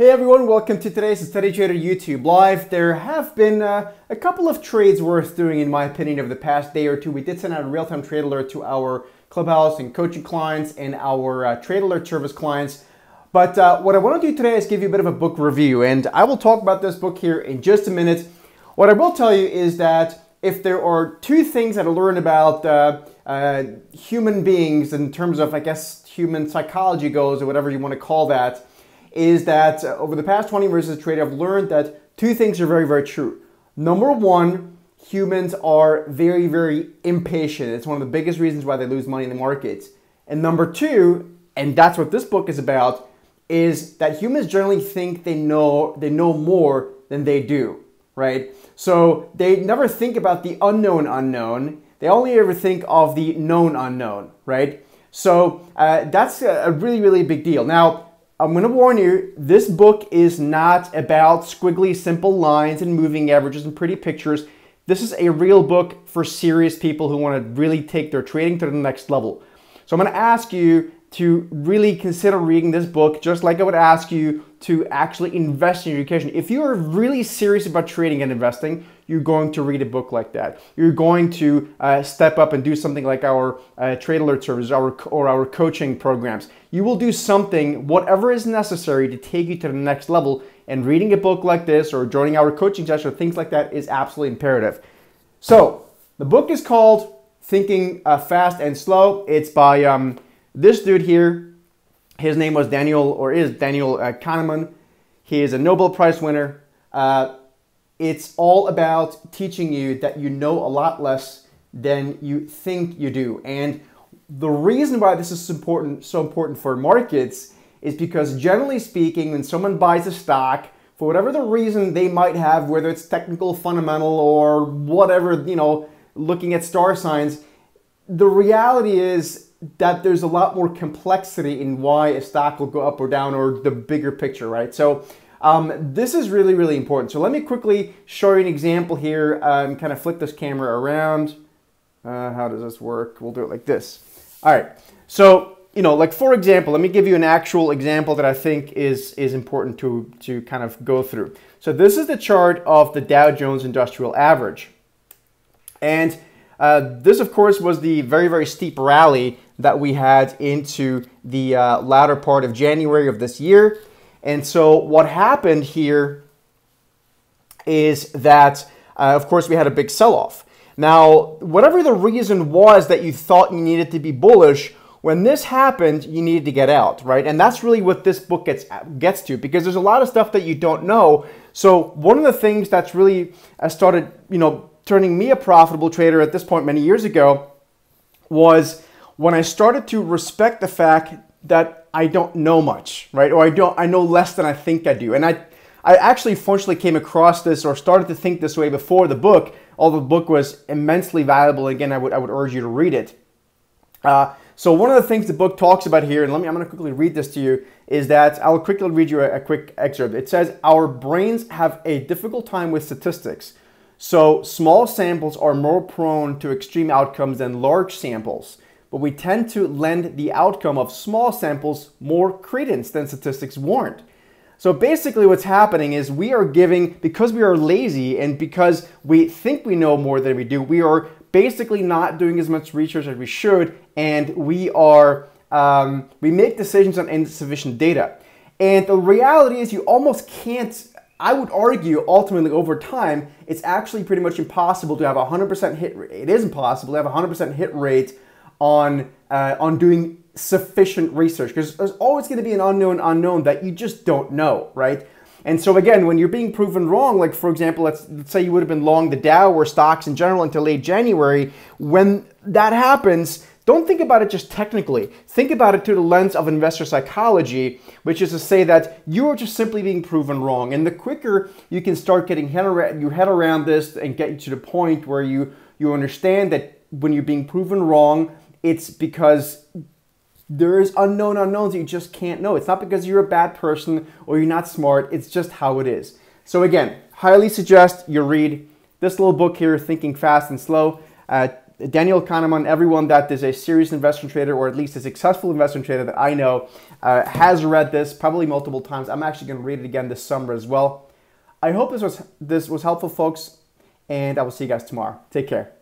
Hey everyone, welcome to today's Study Trader YouTube Live. There have been a couple of trades worth doing in my opinion over the past day or two. We did send out a real-time trade alert to our Clubhouse and coaching clients and our trade alert service clients. But what I want to do today is give you a bit of a book review, and I will talk about this book here in just a minute. What I will tell you is that if there are two things that I learned about human beings in terms of, I guess, human psychology goes, or whatever you want to call that, is that over the past 20 years as a trader, I've learned that two things are very, very true. Number one, humans are very, very impatient. It's one of the biggest reasons why they lose money in the markets. And number two, and that's what this book is about, is that humans generally think they know more than they do, right? So they never think about the unknown unknown. They only ever think of the known unknown, right? So that's a really, really big deal. Now, I'm going to warn you, this book is not about squiggly, simple lines and moving averages and pretty pictures. This is a real book for serious people who want to really take their trading to the next level. So I'm going to ask you to really consider reading this book, just like I would ask you to actually invest in your education. If you are really serious about trading and investing, you're going to read a book like that. You're going to step up and do something like our trade alert service or our coaching programs. You will do something, whatever is necessary to take you to the next level, and reading a book like this or joining our coaching session or things like that is absolutely imperative. So the book is called Thinking Fast and Slow. It's by this dude here. His name was Daniel Kahneman. He is a Nobel Prize winner. It's all about teaching you that you know a lot less than you think you do. And the reason why this is so important for markets is because, generally speaking, when someone buys a stock, for whatever the reason they might have, whether it's technical, fundamental, or whatever, looking at star signs, the reality is that there's a lot more complexity in why a stock will go up or down, or the bigger picture, right? So this is really, really important. So let me quickly show you an example here and kind of flip this camera around. How does this work? We'll do it like this. All right. So, like for example, let me give you an actual example that I think is important to kind of go through. So this is the chart of the Dow Jones Industrial Average. And this, of course, was the very, very steep rally that we had into the latter part of January of this year. And so what happened here is that, of course, we had a big sell-off. Now, whatever the reason was that you thought you needed to be bullish, when this happened, you needed to get out, right? And that's really what this book gets to, because there's a lot of stuff that you don't know. So one of the things that's really started, turning me a profitable trader at this point many years ago was when I started to respect the fact that I don't know much, right? Or I know less than I think I do. And I actually functionally came across this or started to think this way before the book, although the book was immensely valuable. Again, I would urge you to read it. So one of the things the book talks about here, and I'm going to quickly read this to you, is that I'll quickly read you a quick excerpt. It says, "Our brains have a difficult time with statistics. So small samples are more prone to extreme outcomes than large samples, but we tend to lend the outcome of small samples more credence than statistics warrant." So basically what's happening is we are giving, because we are lazy and because we think we know more than we do, we are basically not doing as much research as we should, and we make decisions on insufficient data. And the reality is you almost can't, I would argue, ultimately over time, it's actually pretty much impossible to have a 100% hit rate. It is impossible to have a 100% hit rate on doing sufficient research, because there's always going to be an unknown that you just don't know, right? And so again, when you're being proven wrong, like for example, let's say you would have been long the Dow or stocks in general until late January, when that happens, don't think about it just technically. Think about it through the lens of investor psychology, which is to say that you are just simply being proven wrong. And the quicker you can start getting your head around this and get to the point where you understand that when you're being proven wrong, it's because there is unknown unknowns that you just can't know. It's not because you're a bad person or you're not smart. It's just how it is. So again, highly suggest you read this little book here, Thinking Fast and Slow. Daniel Kahneman, everyone that is a serious investment trader, or at least a successful investment trader that I know, has read this probably multiple times. I'm actually going to read it again this summer as well. I hope this was helpful, folks, and I will see you guys tomorrow. Take care.